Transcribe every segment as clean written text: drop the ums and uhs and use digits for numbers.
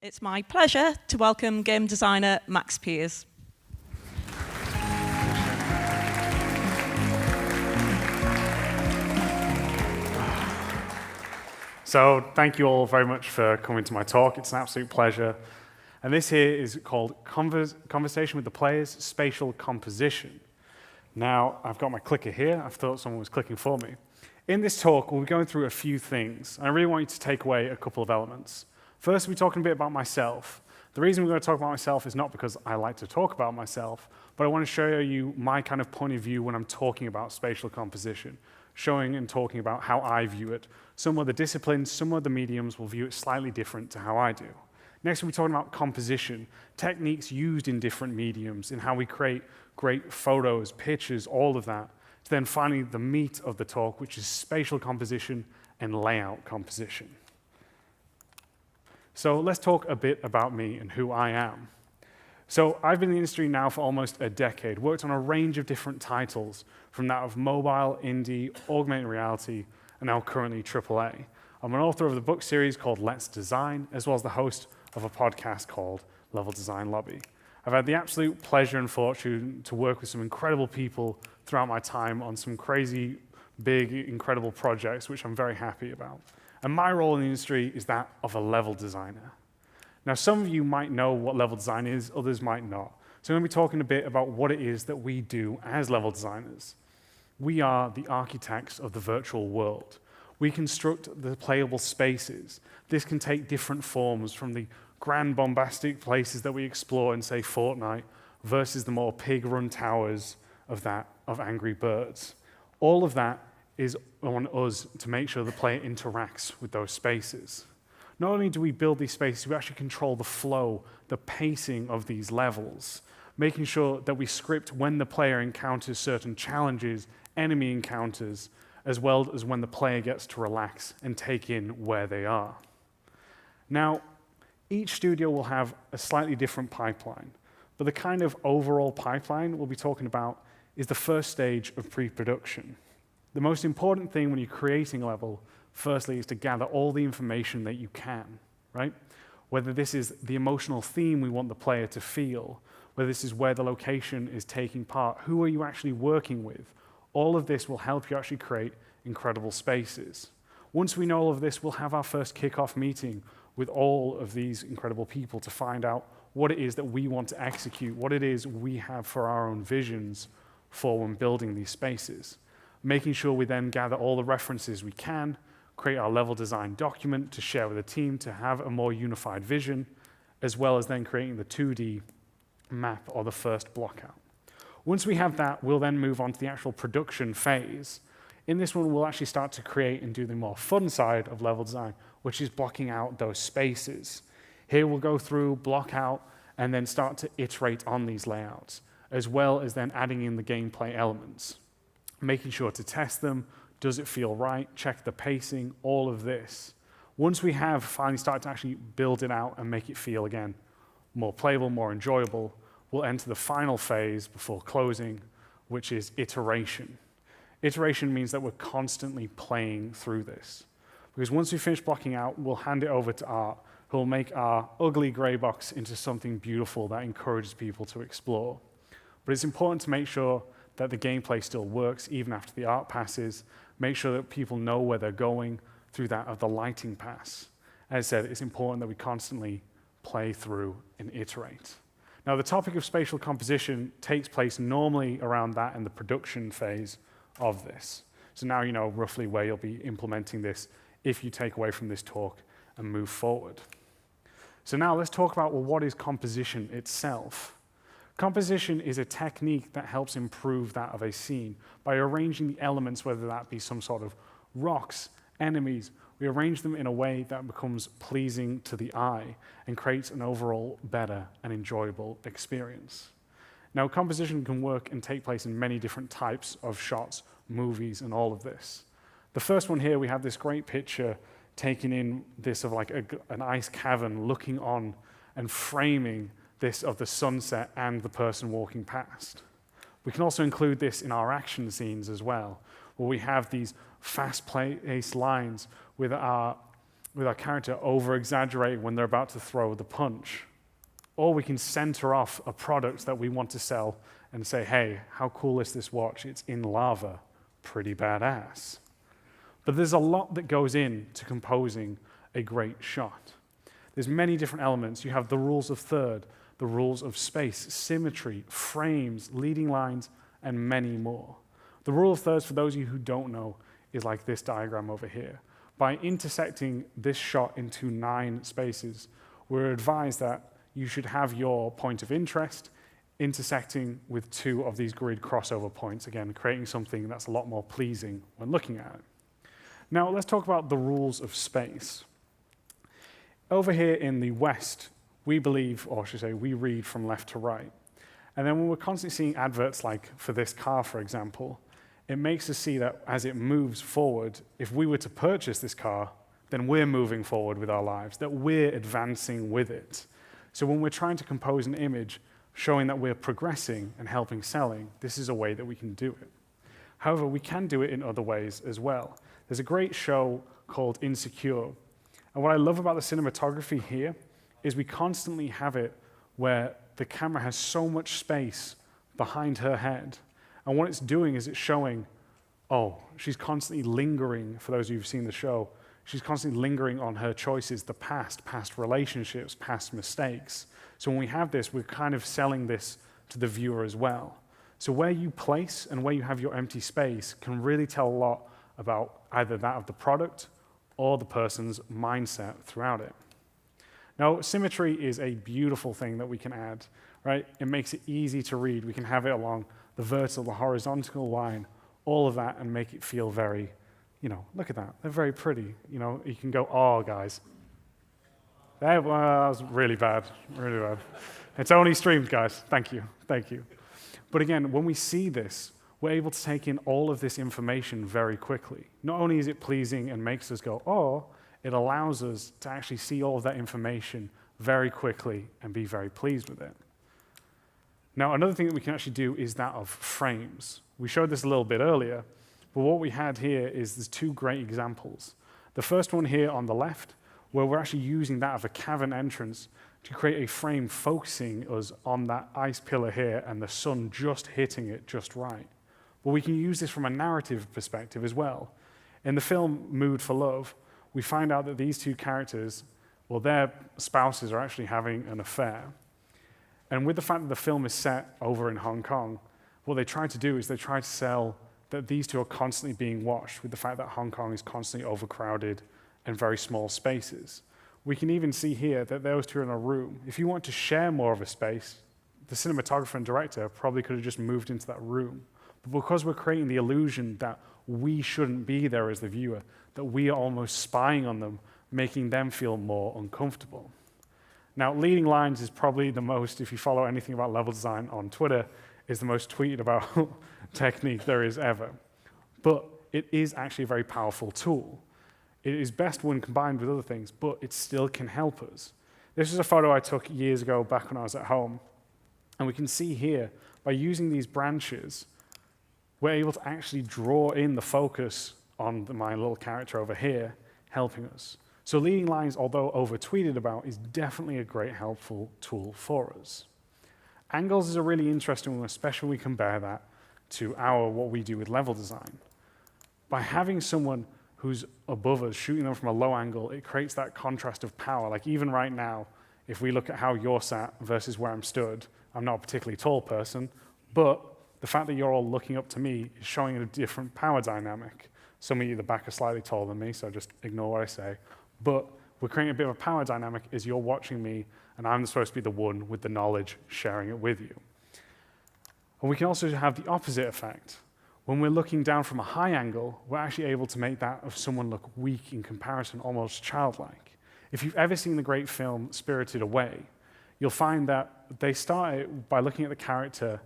It's my pleasure to welcome game designer Max Piers. So thank you all very much for coming to my talk. It's an absolute pleasure. And this here is called Conversation with the Players, Spatial Composition. Now, I've got my clicker here. I thought someone was clicking for me. In this talk, we'll be going through a few things. And I really want you to take away a couple of elements. First, we're talking a bit about myself. The reason we're going to talk about myself is not because I like to talk about myself, but I want to show you my kind of point of view when I'm talking about spatial composition, showing and talking about how I view it. Some of the disciplines, some of the mediums will view it slightly different to how I do. Next, we'll be talking about composition, techniques used in different mediums, and how we create great photos, pictures, all of that. Then finally, the meat of the talk, which is spatial composition and layout composition. So let's talk a bit about me and who I am. So I've been in the industry now for almost a decade, worked on a range of different titles, from that of mobile, indie, augmented reality, and now currently AAA. I'm an author of the book series called Let's Design, as well as the host of a podcast called Level Design Lobby. I've had the absolute pleasure and fortune to work with some incredible people throughout my time on some crazy, big, incredible projects, which I'm very happy about. And my role in the industry is that of a level designer. Now, some of you might know what level design is, others might not. So I'm going to be talking a bit about what it is that we do as level designers. We are the architects of the virtual world. We construct the playable spaces. This can take different forms, from the grand bombastic places that we explore in, say, Fortnite, versus the more pig-run towers of Angry Birds. All of that is on us to make sure the player interacts with those spaces. Not only do we build these spaces, we actually control the flow, the pacing of these levels, making sure that we script when the player encounters certain challenges, enemy encounters, as well as when the player gets to relax and take in where they are. Now, each studio will have a slightly different pipeline, but the kind of overall pipeline we'll be talking about is the first stage of pre-production. The most important thing when you're creating a level, firstly, is to gather all the information that you can, right? Whether this is the emotional theme we want the player to feel, whether this is where the location is taking part, who are you actually working with? All of this will help you actually create incredible spaces. Once we know all of this, we'll have our first kickoff meeting with all of these incredible people to find out what it is that we want to execute, what it is we have for our own visions for when building these spaces. Making sure we then gather all the references we can, create our level design document to share with the team to have a more unified vision, as well as then creating the 2D map or the first block out. Once we have that, we'll then move on to the actual production phase. In this one, we'll actually start to create and do the more fun side of level design, which is blocking out those spaces. Here we'll go through, block out, and then start to iterate on these layouts, as well as then adding in the gameplay elements. Making sure to test them, does it feel right, check the pacing, all of this. Once we have finally started to actually build it out and make it feel, again, more playable, more enjoyable, we'll enter the final phase before closing, which is iteration. Iteration means that we're constantly playing through this. Because once we finish blocking out, we'll hand it over to Art, who will make our ugly gray box into something beautiful that encourages people to explore. But it's important to make sure that the gameplay still works even after the art passes, make sure that people know where they're going through that of the lighting pass. As I said, it's important that we constantly play through and iterate. Now, the topic of spatial composition takes place normally around that in the production phase of this. So now you know roughly where you'll be implementing this if you take away from this talk and move forward. So now let's talk about, well, what is composition itself? Composition is a technique that helps improve that of a scene by arranging the elements, whether that be some sort of rocks, enemies. We arrange them in a way that becomes pleasing to the eye and creates an overall better and enjoyable experience. Now, composition can work and take place in many different types of shots, movies, and all of this. The first one here, we have this great picture taken in this of like an ice cavern looking on and framing this of the sunset and the person walking past. We can also include this in our action scenes as well, where we have these fast-paced lines with our with our character over-exaggerating when they're about to throw the punch. Or we can center off a product that we want to sell and say, hey, how cool is this watch? It's in lava. Pretty badass. But there's a lot that goes into composing a great shot. There's many different elements. You have the rules of third, the rules of space, symmetry, frames, leading lines, and many more. The rule of thirds, for those of you who don't know, is like this diagram over here. By intersecting this shot into 9 spaces, we're advised that you should have your point of interest intersecting with 2 of these grid crossover points, again, creating something that's a lot more pleasing when looking at it. Now, let's talk about the rules of space. Over here in the West, we believe, or I should say, we read from left to right. And then when we're constantly seeing adverts like for this car, for example, it makes us see that as it moves forward, if we were to purchase this car, then we're moving forward with our lives, that we're advancing with it. So when we're trying to compose an image showing that we're progressing and helping selling, this is a way that we can do it. However, we can do it in other ways as well. There's a great show called Insecure. And what I love about the cinematography here is we constantly have it where the camera has so much space behind her head. And what it's doing is it's showing, oh, she's constantly lingering, for those of you who've seen the show, she's constantly lingering on her choices, the past relationships, past mistakes. So when we have this, we're kind of selling this to the viewer as well. So where you place and where you have your empty space can really tell a lot about either that of the product or the person's mindset throughout it. Now, symmetry is a beautiful thing that we can add, right? It makes it easy to read. We can have it along the vertical, the horizontal line, all of that, and make it feel very, look at that. They're very pretty. You can go, oh, guys. That was really bad, really bad. It's only streamed, guys. Thank you. But again, when we see this, we're able to take in all of this information very quickly. Not only is it pleasing and makes us go, oh, it allows us to actually see all of that information very quickly and be very pleased with it. Now, another thing that we can actually do is that of frames. We showed this a little bit earlier, but what we had here is there's 2 great examples. The first one here on the left, where we're actually using that of a cavern entrance to create a frame focusing us on that ice pillar here and the sun just hitting it just right. But we can use this from a narrative perspective as well. In the film Mood for Love, we find out that these 2 characters, well, their spouses are actually having an affair. And with the fact that the film is set over in Hong Kong, what they try to do is they try to sell that these 2 are constantly being watched, with the fact that Hong Kong is constantly overcrowded and very small spaces. We can even see here that those 2 are in a room. If you want to share more of a space, the cinematographer and director probably could have just moved into that room. But because we're creating the illusion that we shouldn't be there as the viewer, that we are almost spying on them, making them feel more uncomfortable. Now, leading lines is probably the most, if you follow anything about level design on Twitter, is the most tweeted about technique there is ever. But it is actually a very powerful tool. It is best when combined with other things, but it still can help us. This is a photo I took years ago back when I was at home. And we can see here, by using these branches, we're able to actually draw in the focus on my little character over here, helping us. So leading lines, although over-tweeted about, is definitely a great helpful tool for us. Angles is a really interesting one, especially when we compare that to what we do with level design. By having someone who's above us, shooting them from a low angle, it creates that contrast of power. Like even right now, if we look at how you're sat versus where I'm stood, I'm not a particularly tall person, but the fact that you're all looking up to me is showing a different power dynamic. Some of you at the back are slightly taller than me, so just ignore what I say. But we're creating a bit of a power dynamic as you're watching me, and I'm supposed to be the one with the knowledge sharing it with you. And we can also have the opposite effect. When we're looking down from a high angle, we're actually able to make that of someone look weak in comparison, almost childlike. If you've ever seen the great film Spirited Away, you'll find that they start by looking at the character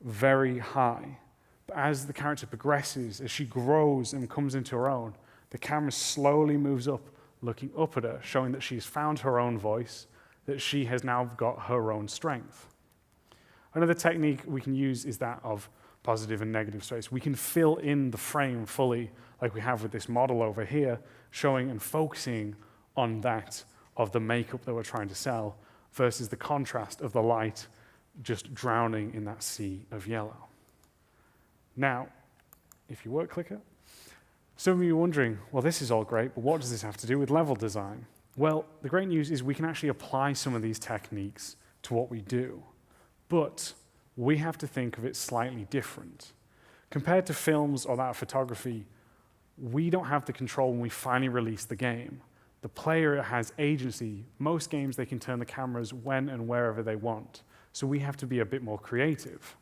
very high. But as the character progresses, as she grows and comes into her own, the camera slowly moves up, looking up at her, showing that she's found her own voice, that she has now got her own strength. Another technique we can use is that of positive and negative space. We can fill in the frame fully, like we have with this model over here, showing and focusing on that of the makeup that we're trying to sell versus the contrast of the light just drowning in that sea of yellow. Now, if you work clicker, some of you are wondering, well, this is all great, but what does this have to do with level design? Well, the great news is we can actually apply some of these techniques to what we do, but we have to think of it slightly different. Compared to films or that of photography, we don't have the control when we finally release the game. The player has agency. Most games, they can turn the cameras when and wherever they want, so we have to be a bit more creative.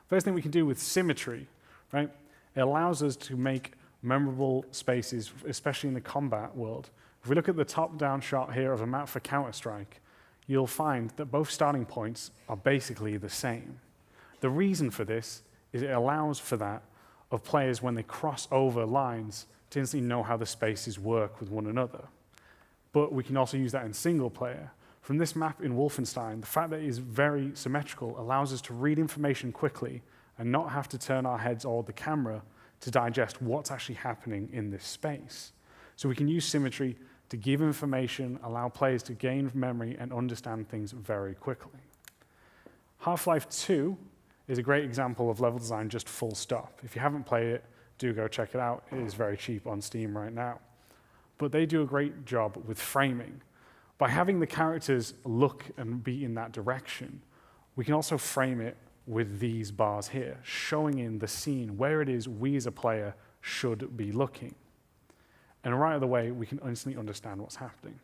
First thing we can do with symmetry, right? It allows us to make memorable spaces, especially in the combat world. If we look at the top-down shot here of a map for Counter-Strike, you'll find that both starting points are basically the same. The reason for this is it allows for that of players when they cross over lines to instantly know how the spaces work with one another. But we can also use that in single player. From this map in Wolfenstein, the fact that it is very symmetrical allows us to read information quickly and not have to turn our heads or the camera to digest what's actually happening in this space. So we can use symmetry to give information, allow players to gain memory and understand things very quickly. Half-Life 2 is a great example of level design just full stop. If you haven't played it, do go check it out. It is very cheap on Steam right now. But they do a great job with framing. By having the characters look and be in that direction, we can also frame it with these bars here, showing in the scene where it is we as a player should be looking. And right away, we can instantly understand what's happening.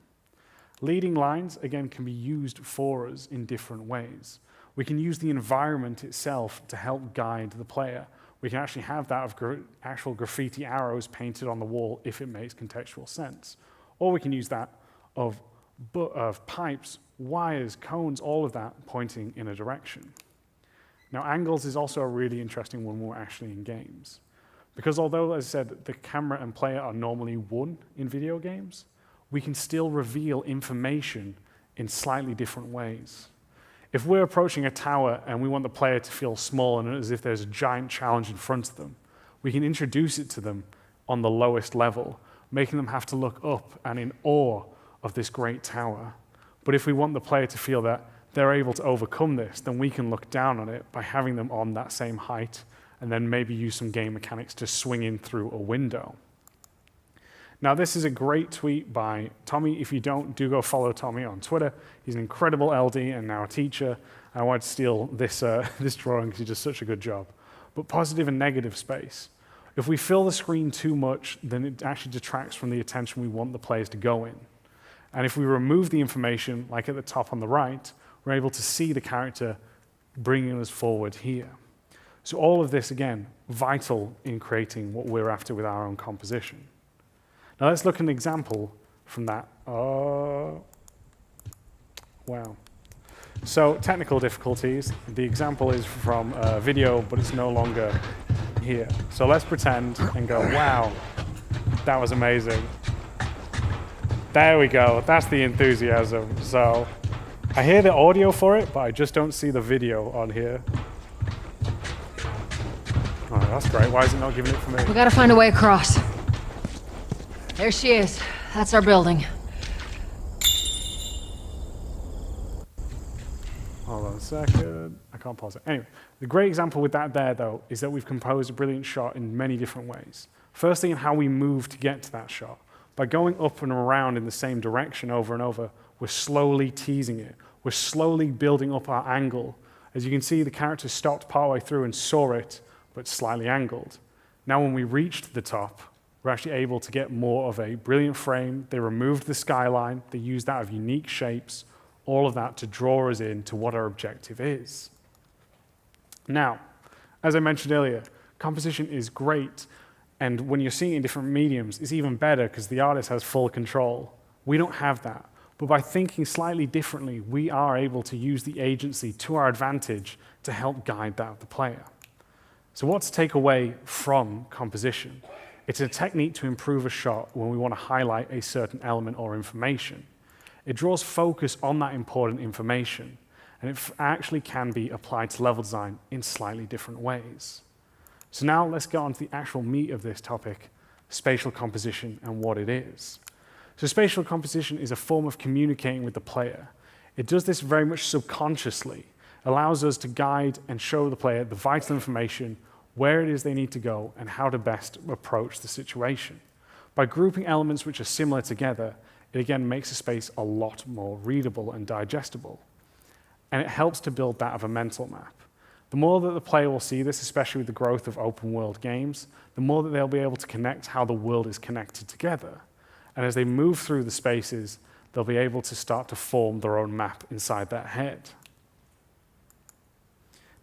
Leading lines, again, can be used for us in different ways. We can use the environment itself to help guide the player. We can actually have that of actual graffiti arrows painted on the wall if it makes contextual sense. Or we can use that of pipes, wires, cones, all of that pointing in a direction. Now, angles is also a really interesting one when we're actually in games. Because although, as I said, the camera and player are normally one in video games, we can still reveal information in slightly different ways. If we're approaching a tower and we want the player to feel small and as if there's a giant challenge in front of them, we can introduce it to them on the lowest level, making them have to look up and in awe of this great tower. But if we want the player to feel that they're able to overcome this, then we can look down on it by having them on that same height and then maybe use some game mechanics to swing in through a window. Now, this is a great tweet by Tommy. If you don't, do go follow Tommy on Twitter. He's an incredible LD and now a teacher. I wanted to steal this, this drawing because he does such a good job. But positive and negative space. If we fill the screen too much, then it actually detracts from the attention we want the players to go in. And if we remove the information, like at the top on the right, we're able to see the character bringing us forward here. So all of this, again, vital in creating what we're after with our own composition. Now let's look at an example from that. Wow. So technical difficulties. The example is from a video, but it's no longer here. So let's pretend and go, wow, that was amazing. There we go. That's the enthusiasm. So I hear the audio for it, but I just don't see the video on here. Oh, that's great. Why is it not giving it for me? We gotta find a way across. There she is. That's our building. Hold on a second. I can't pause it. Anyway, the great example with that there, though, is that we've composed a brilliant shot in many different ways. Firstly, in how we move to get to that shot. By going up and around in the same direction over and over, we're slowly teasing it. We're slowly building up our angle. As you can see, the character stopped partway through and saw it, but slightly angled. Now, when we reached the top, we're actually able to get more of a brilliant frame. They removed the skyline. They used that of unique shapes, all of that to draw us in to what our objective is. Now, as I mentioned earlier, composition is great, and when you're seeing it in different mediums, it's even better because the artist has full control. We don't have that. But by thinking slightly differently, we are able to use the agency to our advantage to help guide that of the player. So what to take away from composition? It's a technique to improve a shot when we want to highlight a certain element or information. It draws focus on that important information, and it actually can be applied to level design in slightly different ways. So now let's get on to the actual meat of this topic, spatial composition and what it is. So spatial composition is a form of communicating with the player. It does this very much subconsciously, allows us to guide and show the player the vital information, where it is they need to go, and how to best approach the situation. By grouping elements which are similar together, it again makes a space a lot more readable and digestible. And it helps to build that of a mental map. The more that the player will see this, especially with the growth of open world games, the more that they'll be able to connect how the world is connected together. And as they move through the spaces, they'll be able to start to form their own map inside their head.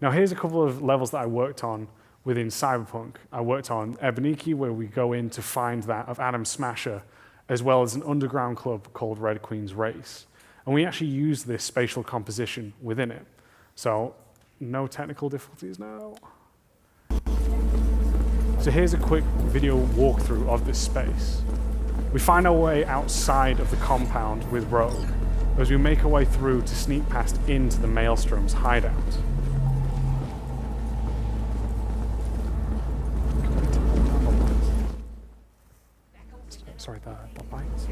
Now here's a couple of levels that I worked on within Cyberpunk. I worked on Eboniki, where we go in to find that of Adam Smasher, as well as an underground club called Red Queen's Race. And we actually use this spatial composition within it. So no technical difficulties now. So here's a quick video walkthrough of this space. We find our way outside of the compound with Rogue, as we make our way through to sneak past into the Maelstrom's hideout. Sorry, the lights.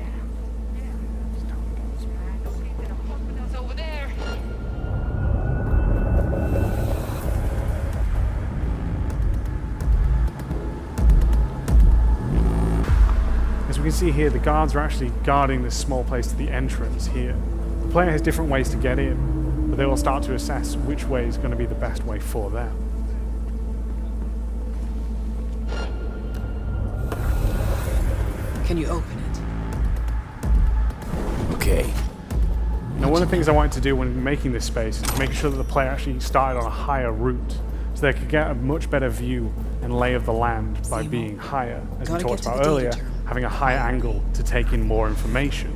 It's over there. As we can see here, the guards are actually guarding this small place to the entrance here. The player has different ways to get in, but they will start to assess which way is going to be the best way for them. Can you open it? Okay. Now, one of the things I wanted to do when making this space is make sure that the player actually started on a higher route, so they could get a much better view and lay of the land by being higher, as we talked about earlier, having a higher angle to take in more information.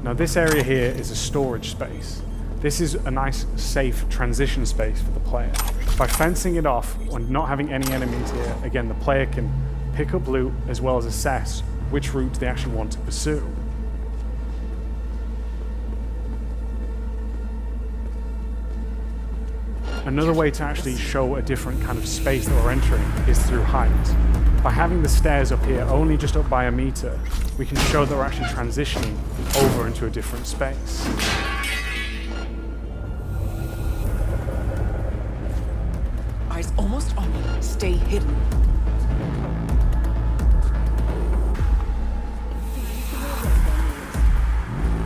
Now, this area here is a storage space. This is a nice, safe transition space for the player. By fencing it off and not having any enemies here, again, the player can pick up loot as well as assess which route they actually want to pursue. Another way to actually show a different kind of space that we're entering is through height. By having the stairs up here only just up by a meter, we can show that we're actually transitioning over into a different space. Eyes almost on me. Stay hidden.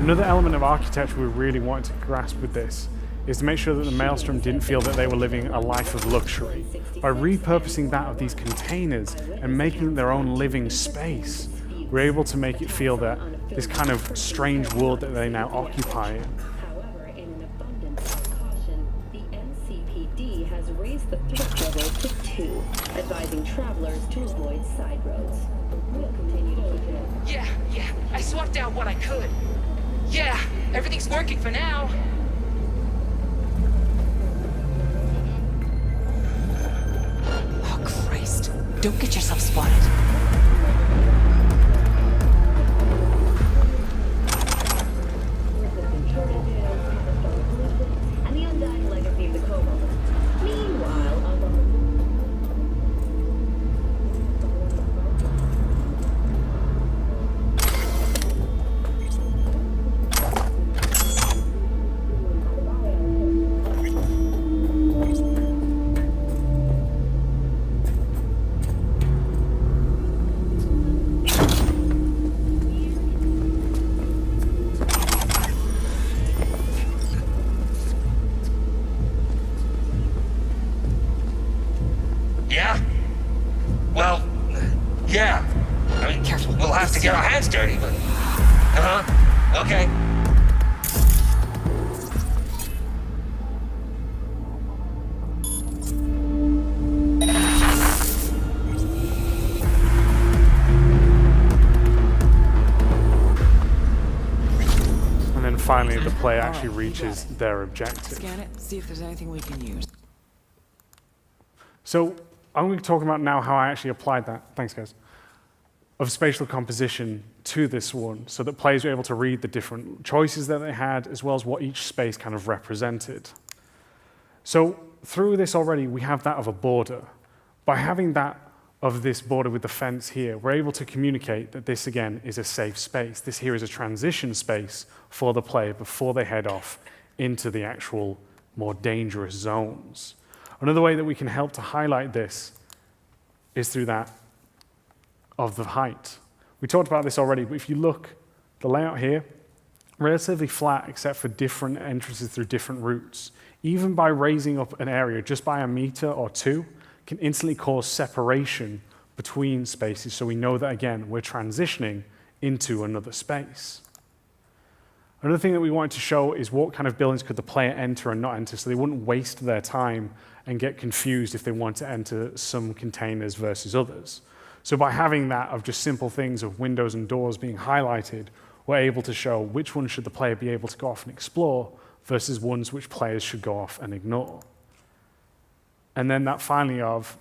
Another element of architecture we really wanted to grasp with this is to make sure that the Maelstrom didn't feel that they were living a life of luxury. By repurposing that of these containers and making their own living space, we're able to make it feel that this kind of strange world that they now occupy in. However, in an abundance of caution, the NCPD has raised the threat level to 2, advising travelers to avoid side roads. We'll continue to keep it. Yeah, I swapped out what I could. Yeah, everything's working for now. Oh, Christ. Don't get yourself spotted. And the undying legacy of the Konsoll. Meanwhile, Yeah? Well, yeah. I mean, Careful. we'll have to get our hands dirty, but... Uh-huh. Okay. And then finally, the player actually reaches their objective. Scan it, see if there's anything we can use. So I'm going to talk about now how I actually applied that, thanks guys, of spatial composition to this one, so that players were able to read the different choices that they had, as well as what each space kind of represented. So through this already, we have that of a border. By having that of this border with the fence here, we're able to communicate that this, again, is a safe space. This here is a transition space for the player before they head off into the actual more dangerous zones. Another way that we can help to highlight this is through that of the height. We talked about this already, but if you look, the layout here, relatively flat except for different entrances through different routes. Even by raising up an area just by a meter or two can instantly cause separation between spaces, so we know that, again, we're transitioning into another space. Another thing that we wanted to show is what kind of buildings could the player enter and not enter, so they wouldn't waste their time and get confused if they want to enter some containers versus others. So by having that of just simple things of windows and doors being highlighted, we're able to show which ones should the player be able to go off and explore versus ones which players should go off and ignore. And then that finally of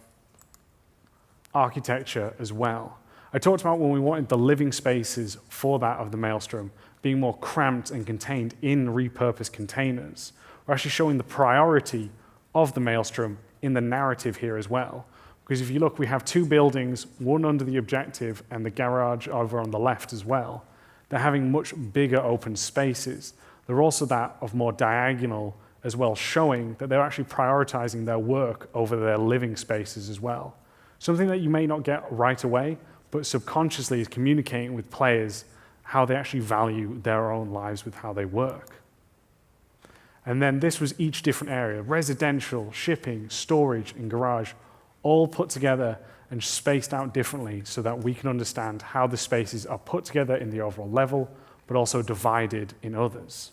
architecture as well. I talked about when we wanted the living spaces for that of the Maelstrom being more cramped and contained in repurposed containers. We're actually showing the priority of the Maelstrom in the narrative here as well. Because if you look, we have two buildings, one under the objective and the garage over on the left as well. They're having much bigger open spaces. They're also that of more diagonal as well, showing that they're actually prioritizing their work over their living spaces as well. Something that you may not get right away, but subconsciously is communicating with players how they actually value their own lives with how they work. And then this was each different area, residential, shipping, storage, and garage, all put together and spaced out differently so that we can understand how the spaces are put together in the overall level, but also divided in others.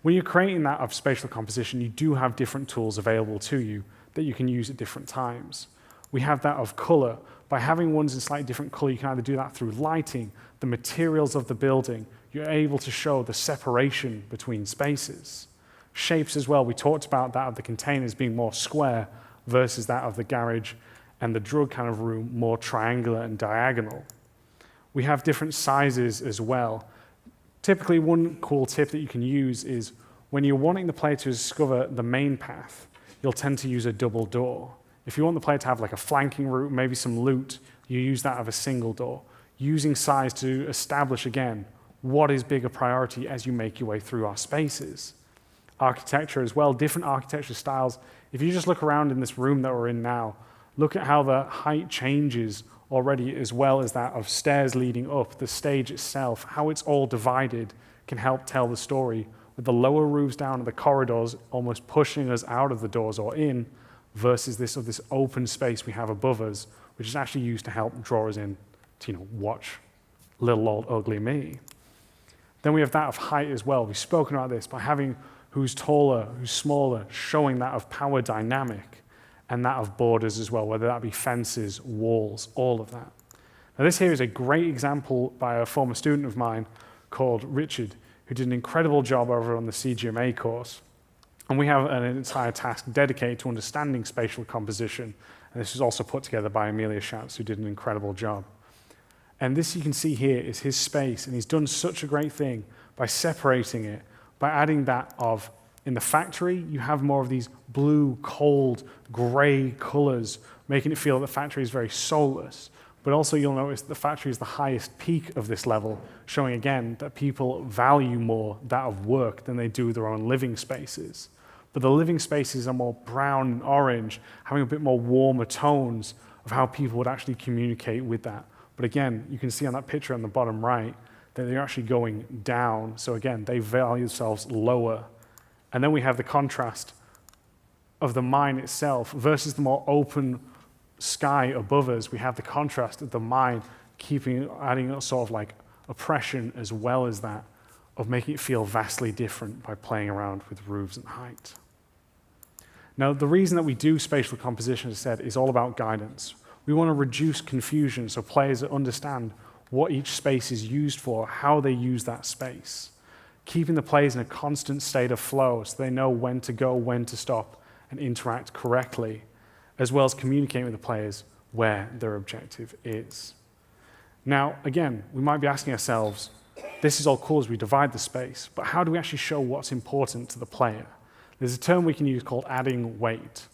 When you're creating that of spatial composition, you do have different tools available to you that you can use at different times. We have that of color. By having ones in slightly different color, you can either do that through lighting, the materials of the building. You're able to show the separation between spaces. Shapes as well, we talked about that of the containers being more square versus that of the garage and the drug kind of room more triangular and diagonal. We have different sizes as well. Typically, one cool tip that you can use is when you're wanting the player to discover the main path, you'll tend to use a double door. If you want the player to have like a flanking route, maybe some loot, you use that of a single door, using size to establish, again, what is bigger priority as you make your way through our spaces. Architecture as well, different architecture styles. If you just look around in this room that we're in now, look at how the height changes already, as well as that of stairs leading up, the stage itself, how it's all divided can help tell the story, with the lower roofs down and the corridors almost pushing us out of the doors or in, versus this open space we have above us, which is actually used to help draw us in to watch little old ugly me. Then we have that of height as well. We've spoken about this by having who's taller, who's smaller, showing that of power dynamic, and that of borders as well, whether that be fences, walls, all of that. Now this here is a great example by a former student of mine called Richard, who did an incredible job over on the CGMA course. And we have an entire task dedicated to understanding spatial composition. And this was also put together by Amelia Schatz, who did an incredible job. And this you can see here is his space, and he's done such a great thing by separating it, by adding that of, in the factory, you have more of these blue, cold, gray colors, making it feel that the factory is very soulless. But also you'll notice that the factory is the highest peak of this level, showing again that people value more that of work than they do their own living spaces. But the living spaces are more brown and orange, having a bit more warmer tones of how people would actually communicate with that. But again, you can see on that picture on the bottom right that they're actually going down. So again, they value themselves lower. And then we have the contrast of the mine itself versus the more open sky above us. We have the contrast of the mine adding a sort of like oppression as well as that of making it feel vastly different by playing around with roofs and height. Now, the reason that we do spatial composition, as I said, is all about guidance. We want to reduce confusion so players understand what each space is used for, how they use that space, keeping the players in a constant state of flow so they know when to go, when to stop, and interact correctly, as well as communicating with the players where their objective is. Now, again, we might be asking ourselves, this is all cool as we divide the space, but how do we actually show what's important to the player? There's a term we can use called adding weight.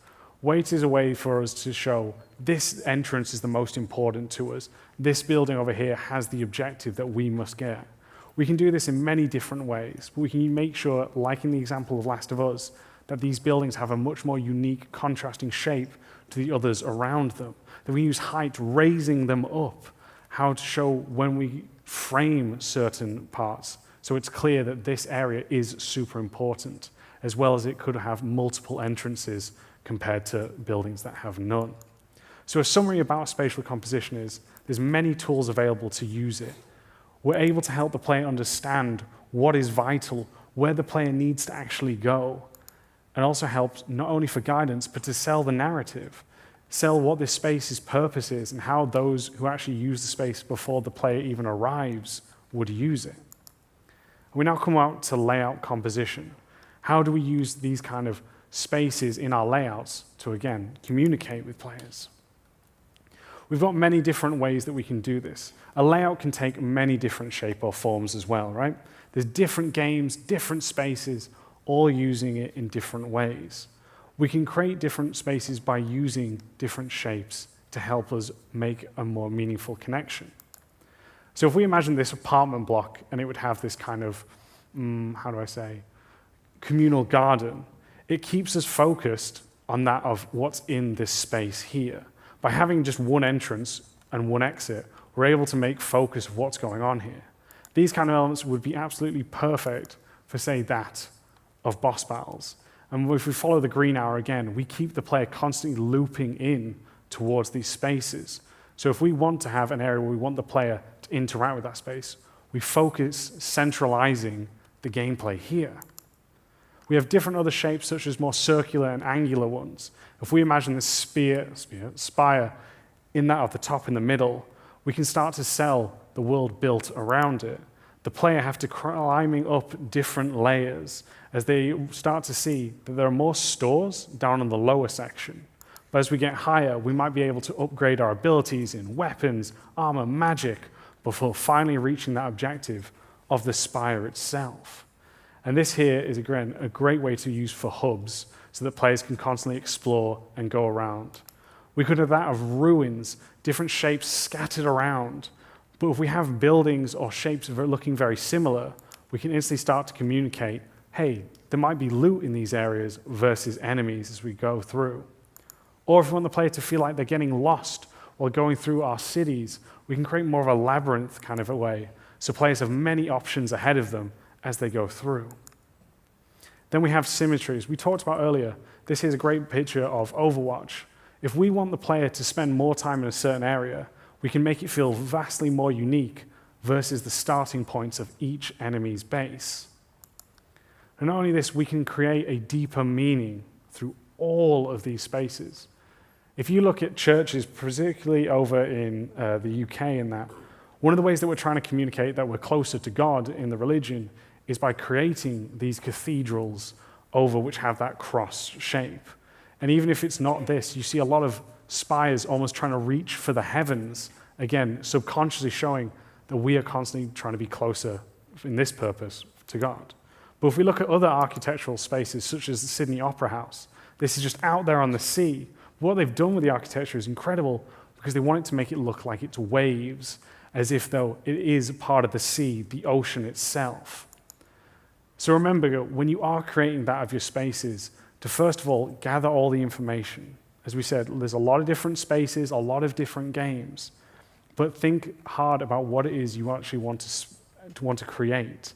Weight is a way for us to show this entrance is the most important to us. This building over here has the objective that we must get. We can do this in many different ways. We can make sure, like in the example of Last of Us, that these buildings have a much more unique, contrasting shape to the others around them. That we use height, raising them up, how to show when we frame certain parts. So it's clear that this area is super important, as well as it could have multiple entrances compared to buildings that have none. So a summary about spatial composition is there's many tools available to use it. We're able to help the player understand what is vital, where the player needs to actually go, and also helps not only for guidance, but to sell the narrative, sell what this space's purpose is and how those who actually use the space before the player even arrives would use it. We now come out to layout composition. How do we use these kind of spaces in our layouts to, again, communicate with players? We've got many different ways that we can do this. A layout can take many different shape or forms as well, right? There's different games, different spaces, all using it in different ways. We can create different spaces by using different shapes to help us make a more meaningful connection. So if we imagine this apartment block and it would have this kind of, communal garden, it keeps us focused on that of what's in this space here. By having just one entrance and one exit, we're able to make focus of what's going on here. These kind of elements would be absolutely perfect for, say, that of boss battles. And if we follow the green arrow again, we keep the player constantly looping in towards these spaces. So if we want to have an area where we want the player to interact with that space, we focus centralizing the gameplay here. We have different other shapes, such as more circular and angular ones. If we imagine the spire in that at the top in the middle, we can start to sell the world built around it. The player have to climbing up different layers as they start to see that there are more stores down in the lower section. But as we get higher, we might be able to upgrade our abilities in weapons, armor, magic, before finally reaching that objective of the spire itself. And this here is, again, a great way to use for hubs so that players can constantly explore and go around. We could have that of ruins, different shapes scattered around. But if we have buildings or shapes looking very similar, we can instantly start to communicate, hey, there might be loot in these areas versus enemies as we go through. Or if we want the player to feel like they're getting lost while going through our cities, we can create more of a labyrinth kind of a way, so players have many options ahead of them as they go through. Then we have symmetries. We talked about earlier, this is a great picture of Overwatch. If we want the player to spend more time in a certain area, we can make it feel vastly more unique versus the starting points of each enemy's base. And not only this, we can create a deeper meaning through all of these spaces. If you look at churches, particularly over in the UK and that, one of the ways that we're trying to communicate that we're closer to God in the religion is by creating these cathedrals over which have that cross shape. And even if it's not this, you see a lot of spires almost trying to reach for the heavens, again, subconsciously showing that we are constantly trying to be closer in this purpose to God. But if we look at other architectural spaces, such as the Sydney Opera House, this is just out there on the sea. What they've done with the architecture is incredible because they wanted to make it look like it's waves, as if though it is part of the sea, the ocean itself. So remember, when you are creating that of your spaces, to first of all, gather all the information. As we said, there's a lot of different spaces, a lot of different games, but think hard about what it is you actually want to create.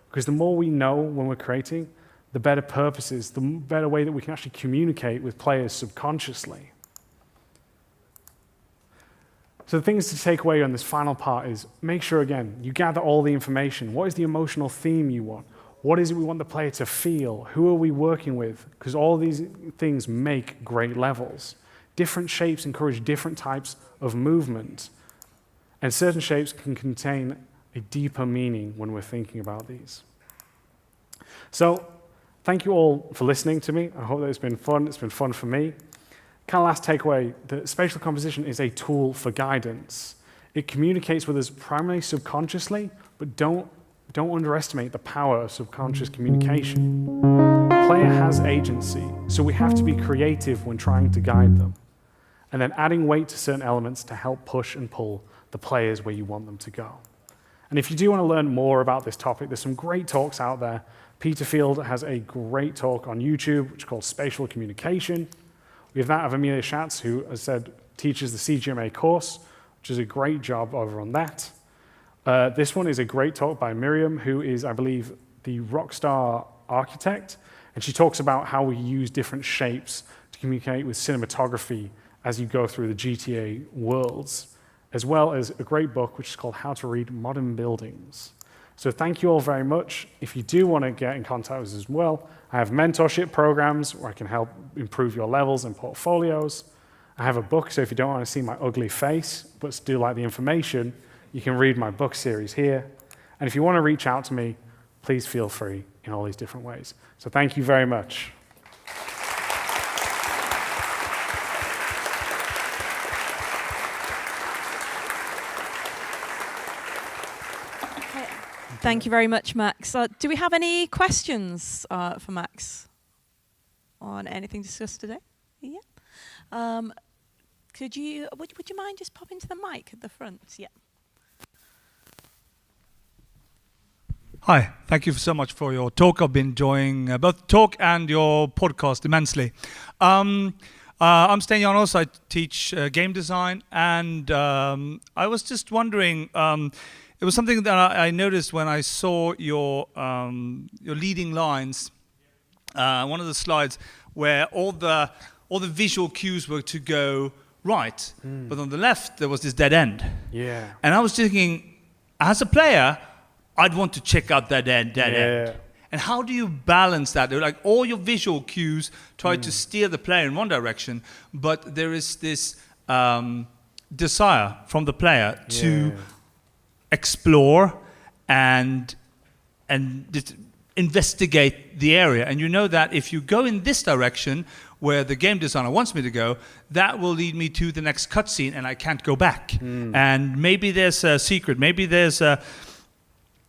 Because the more we know when we're creating, the better purposes, the better way that we can actually communicate with players subconsciously. So the things to take away on this final part is make sure, again, you gather all the information. What is the emotional theme you want? What is it we want the player to feel? Who are we working with? Because all these things make great levels. Different shapes encourage different types of movement. And certain shapes can contain a deeper meaning when we're thinking about these. So, thank you all for listening to me. I hope that it's been fun. It's been fun for me. Kind of last takeaway, that spatial composition is a tool for guidance. It communicates with us primarily subconsciously, but don't underestimate the power of subconscious communication. player has agency, so we have to be creative when trying to guide them. And then adding weight to certain elements to help push and pull the players where you want them to go. And if you do want to learn more about this topic, there's some great talks out there. Peter Field has a great talk on YouTube, which is called Spatial Communication. We have that of Amelia Schatz, who, as said, teaches the CGMA course, which is a great job over on that. This one is a great talk by Miriam, who is, I believe, the Rockstar architect, and she talks about how we use different shapes to communicate with cinematography as you go through the GTA worlds, as well as a great book which is called How to Read Modern Buildings. So thank you all very much. If you do want to get in contact with us as well, I have mentorship programs where I can help improve your levels and portfolios. I have a book, so if you don't want to see my ugly face, but still like the information, you can read my book series here. And if you want to reach out to me, please feel free in all these different ways. So thank you very much. Thank you very much, Max. Do we have any questions for Max on anything discussed today? Yeah. Would you mind just popping to the mic at the front? Yeah. Hi, thank you so much for your talk. I've been enjoying both the talk and your podcast immensely. I'm Sten Janos. I teach game design, and I was just wondering, it was something that I noticed when I saw your leading lines, one of the slides where all the visual cues were to go right, but on the left there was this dead end. Yeah. And I was thinking, as a player, I'd want to check out that dead end. And how do you balance that? Like all your visual cues try to steer the player in one direction, but there is this desire from the player to explore and just investigate the area. And you know that if you go in this direction where the game designer wants me to go, that will lead me to the next cutscene and I can't go back. And maybe there's a secret, maybe there's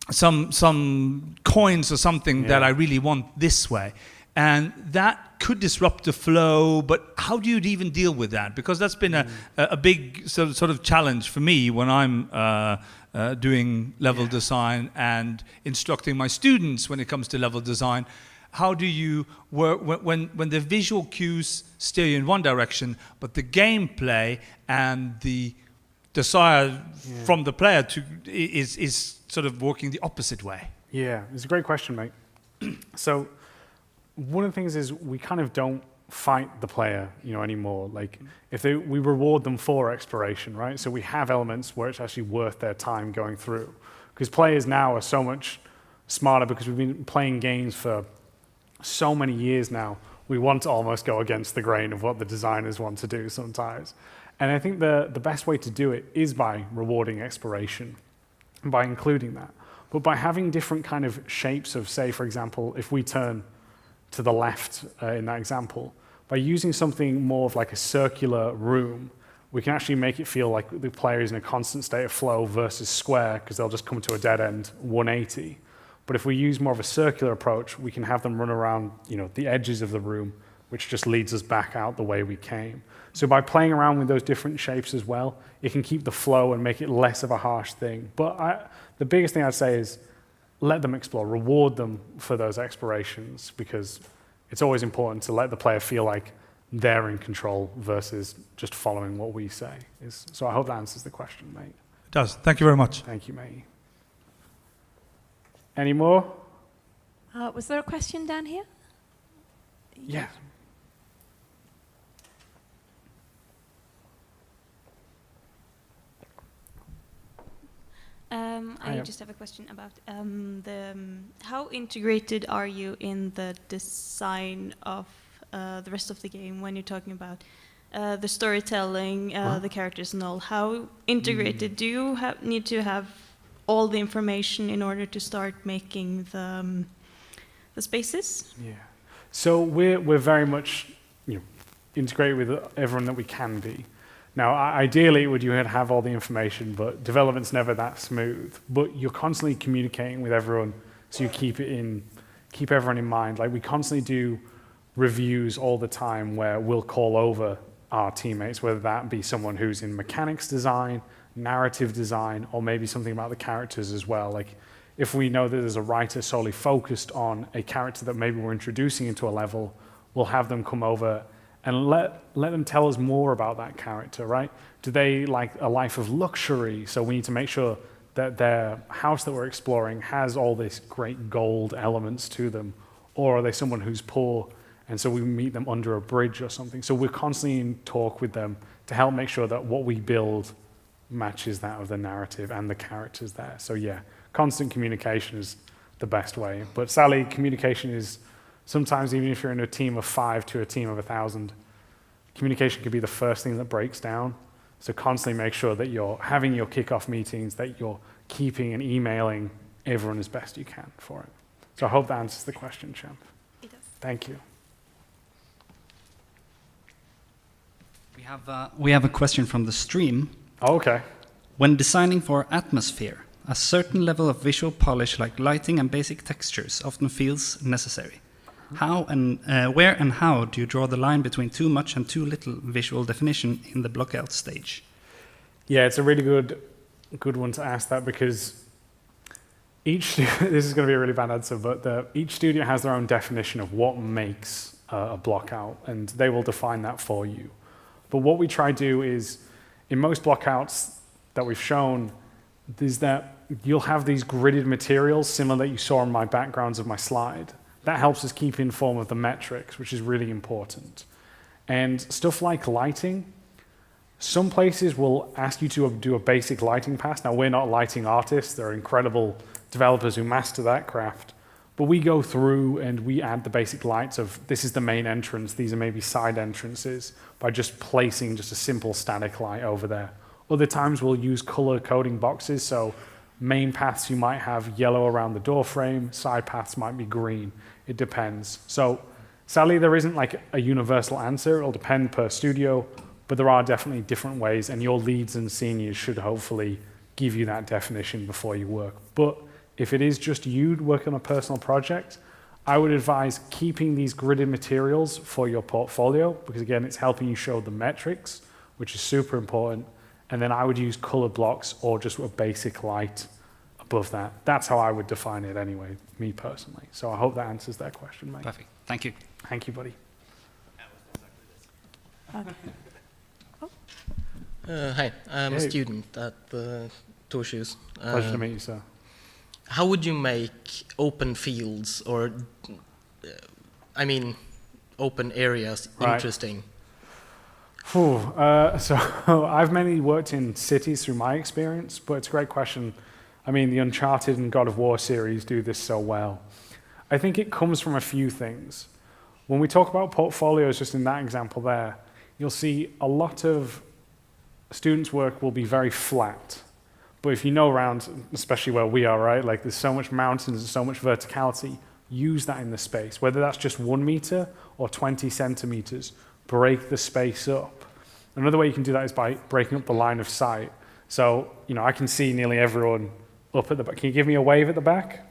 some coins or something that I really want this way. And that could disrupt the flow, but how do you even deal with that? Because that's been a big sort of challenge for me when I'm doing level design and instructing my students when it comes to level design. How do you work when the visual cues steer you in one direction, but the gameplay and the desire from the player is sort of working the opposite way? Yeah, it's a great question, mate. So one of the things is we kind of don't fight the player, anymore. Like we reward them for exploration, right? So we have elements where it's actually worth their time going through. Because players now are so much smarter because we've been playing games for so many years now. We want to almost go against the grain of what the designers want to do sometimes. And I think the best way to do it is by rewarding exploration, by including that. But by having different kind of shapes of, say, for example, if we turn to the left in that example, by using something more of like a circular room, we can actually make it feel like the player is in a constant state of flow versus square, because they'll just come to a dead end 180. But if we use more of a circular approach, we can have them run around, the edges of the room, which just leads us back out the way we came. So by playing around with those different shapes as well, it can keep the flow and make it less of a harsh thing. But the biggest thing I'd say is let them explore, reward them for those explorations, because it's always important to let the player feel like they're in control versus just following what we say. So I hope that answers the question, mate. It does. Thank you very much. Thank you, mate. Any more? Was there a question down here? Yeah. I just have a question about how integrated are you in the design of the rest of the game when you're talking about the storytelling, the characters and all? How integrated do you need to have all the information in order to start making the spaces? Yeah. So we're very much integrated with everyone that we can be. Now, ideally, you would have all the information, but development's never that smooth. But you're constantly communicating with everyone, so you keep it keep everyone in mind. Like we constantly do reviews all the time where we'll call over our teammates, whether that be someone who's in mechanics design, narrative design, or maybe something about the characters as well. Like if we know that there's a writer solely focused on a character that maybe we're introducing into a level, we'll have them come over and let them tell us more about that character, right? Do they like a life of luxury? So we need to make sure that their house that we're exploring has all this great gold elements to them. Or are they someone who's poor, and so we meet them under a bridge or something? So we're constantly in talk with them to help make sure that what we build matches that of the narrative and the characters there. So yeah, constant communication is the best way. But sadly, communication is sometimes, even if you're in a team of 5 to a team of 1,000, communication can be the first thing that breaks down. So constantly make sure that you're having your kickoff meetings, that you're keeping and emailing everyone as best you can for it. So I hope that answers the question, Champ. It does. Thank you. We have a question from the stream. Oh, okay. When designing for atmosphere, a certain level of visual polish like lighting and basic textures often feels necessary. How and where and how do you draw the line between too much and too little visual definition in the blockout stage? Yeah, it's a really good one to ask that, because this is going to be a really bad answer, but each studio has their own definition of what makes a blockout, and they will define that for you. But what we try to do is, in most blockouts that we've shown, is that you'll have these gridded materials similar that you saw in my backgrounds of my slide. That helps us keep informed of the metrics, which is really important. And stuff like lighting, some places will ask you to do a basic lighting pass. Now, we're not lighting artists. There are incredible developers who master that craft. But we go through and we add the basic lights of, this is the main entrance, these are maybe side entrances, by just placing just a simple static light over there. Other times we'll use color coding boxes, so main paths you might have yellow around the door frame, side paths might be green. It depends. So sadly, there isn't like a universal answer. It'll depend per studio, but there are definitely different ways, and your leads and seniors should hopefully give you that definition before you work. But if it is just you working on a personal project, I would advise keeping these gridded materials for your portfolio, because again, it's helping you show the metrics, which is super important. And then I would use color blocks or just a basic light above that. That's how I would define it anyway, me personally. So I hope that answers that question, mate. Perfect. Thank you. Thank you, buddy. Hi, I'm a student at Torsjus. Pleasure to meet you, sir. How would you make open fields, or, open areas interesting? So I've mainly worked in cities through my experience, but it's a great question. I mean, the Uncharted and God of War series do this so well. I think it comes from a few things. When we talk about portfolios, just in that example there, you'll see a lot of students' work will be very flat. But if you know around, especially where we are, right, like there's so much mountains and so much verticality, use that in the space, whether that's just 1 meter or 20 centimeters, break the space up. Another way you can do that is by breaking up the line of sight. So, I can see nearly everyone up at the back. Can you give me a wave at the back?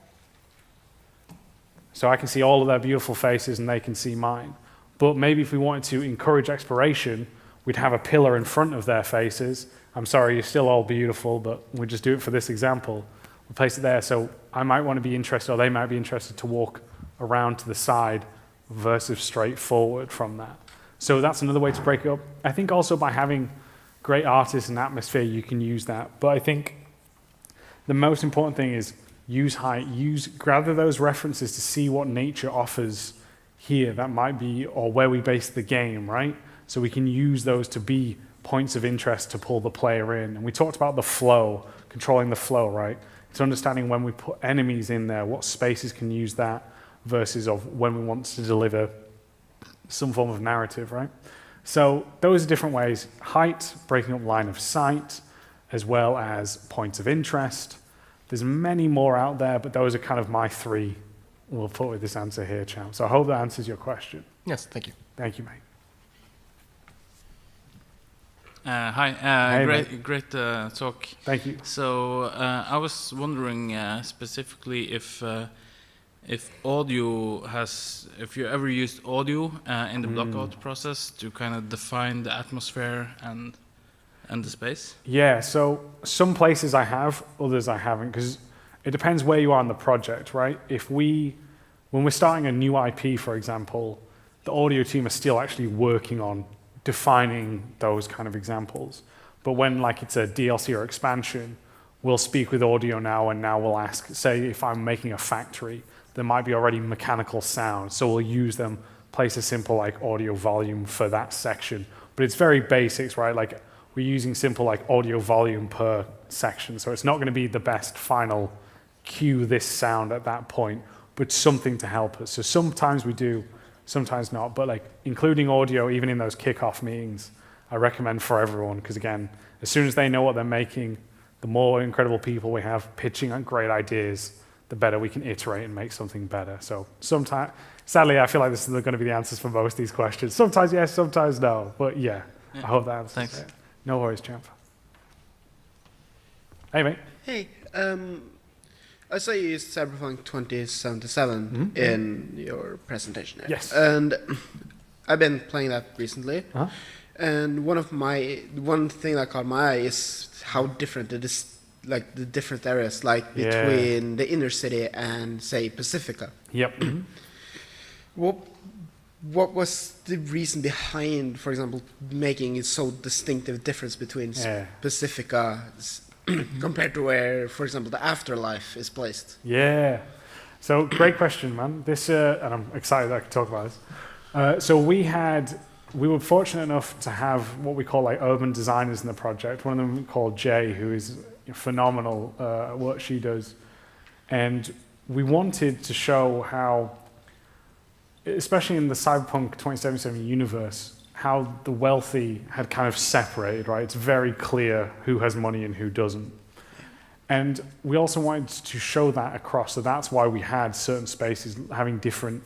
So I can see all of their beautiful faces and they can see mine. But maybe if we wanted to encourage exploration, we'd have a pillar in front of their faces. I'm sorry, you're still all beautiful, but we'll just do it for this example. We'll place it there, so I might want to be interested, or they might be interested to walk around to the side versus straight forward from that. So that's another way to break it up. I think also by having great artists and atmosphere, you can use that. But I think the most important thing is use height, gather those references to see what nature offers here. That might be, or where we base the game, right? So we can use those to be points of interest to pull the player in. And we talked about the flow, controlling the flow, right? It's understanding when we put enemies in there, what spaces can use that versus of when we want to deliver some form of narrative, right? So those are different ways. Height, breaking up line of sight, as well as points of interest. There's many more out there, but those are kind of my 3 we'll put with this answer here, champ. So I hope that answers your question. Yes, thank you. Thank you, mate. Hi, Hey, great talk. Thank you. So I was wondering specifically if if you ever used audio in the blockout process to kind of define the atmosphere and the space? Yeah, so some places I have, others I haven't, because it depends where you are in the project, right? When we're starting a new IP, for example, the audio team are still actually working on defining those kind of examples. But when like it's a DLC or expansion, we'll speak with audio now, and now we'll ask, say if I'm making a factory, there might be already mechanical sound, so we'll use them, place a simple like audio volume for that section. But it's very basics, right? Like we're using simple like audio volume per section, so it's not going to be the best final cue this sound at that point, but something to help us. So sometimes we do, sometimes not, but like including audio even in those kickoff meetings, I recommend for everyone, because again, as soon as they know what they're making, the more incredible people we have pitching on great ideas, the better we can iterate and make something better. So sometimes, sadly, I feel like this is going to be the answers for most of these questions. Sometimes yes, sometimes no, but yeah. I hope that answers. Thanks. It. No worries, champ. Hey, mate. Hey, I saw you used Cyberpunk 2077 in your presentation. Yes. And I've been playing that recently. And one thing that caught my eye is how different it is, like the different areas, like between the inner city and say Pacifica. Yep. What was the reason behind, for example, making it so distinctive difference between Pacifica compared to where, for example, the Afterlife is placed? Yeah. So great question, man. This and I'm excited that I can talk about this. So we were fortunate enough to have what we call like urban designers in the project. One of them called Jay, who is phenomenal at what she does. And we wanted to show how, especially in the Cyberpunk 2077 universe, how the wealthy had kind of separated, right? It's very clear who has money and who doesn't. And we also wanted to show that across, so that's why we had certain spaces having different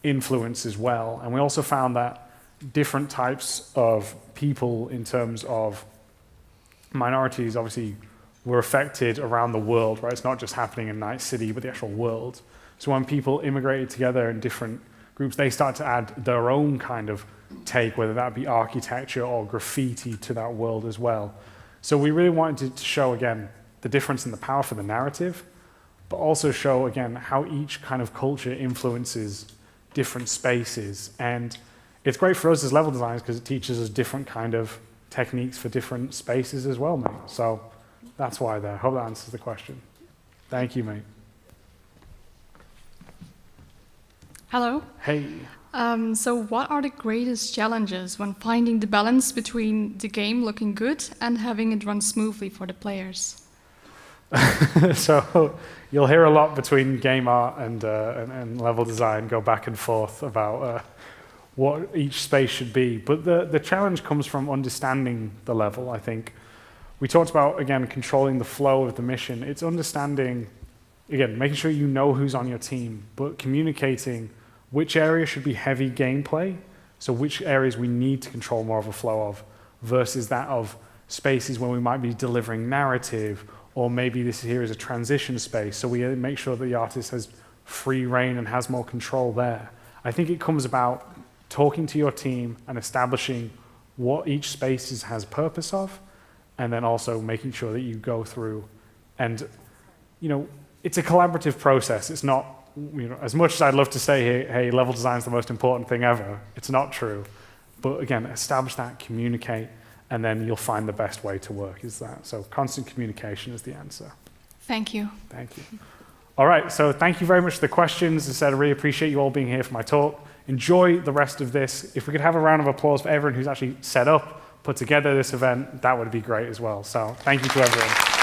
influence as well. And we also found that different types of people in terms of minorities obviously were affected around the world, right? It's not just happening in Night City, but the actual world. So when people immigrated together in different groups, they start to add their own kind of take, whether that be architecture or graffiti to that world as well. So we really wanted to show, again, the difference in the power for the narrative, but also show, again, how each kind of culture influences different spaces. And it's great for us as level designers because it teaches us different kind of techniques for different spaces as well, mate. So that's why there. Hope that answers the question. Thank you, mate. Hello. Hey. So what are the greatest challenges when finding the balance between the game looking good and having it run smoothly for the players? So you'll hear a lot between game art and level design go back and forth about what each space should be. But the challenge comes from understanding the level, I think. We talked about, again, controlling the flow of the mission. It's understanding, again, making sure you know who's on your team, but communicating which area should be heavy gameplay, so which areas we need to control more of a flow of, versus that of spaces where we might be delivering narrative, or maybe this here is a transition space, so we make sure that the artist has free reign and has more control there. I think it comes about talking to your team and establishing what each space has purpose of, and then also making sure that you go through and, it's a collaborative process. It's not, as much as I'd love to say, hey, level design is the most important thing ever, it's not true. But again, establish that, communicate, and then you'll find the best way to work is that. So constant communication is the answer. Thank you. Thank you. All right, so thank you very much for the questions. As I said, I really appreciate you all being here for my talk. Enjoy the rest of this. If we could have a round of applause for everyone who's actually set up, put together this event, that would be great as well. So thank you to everyone.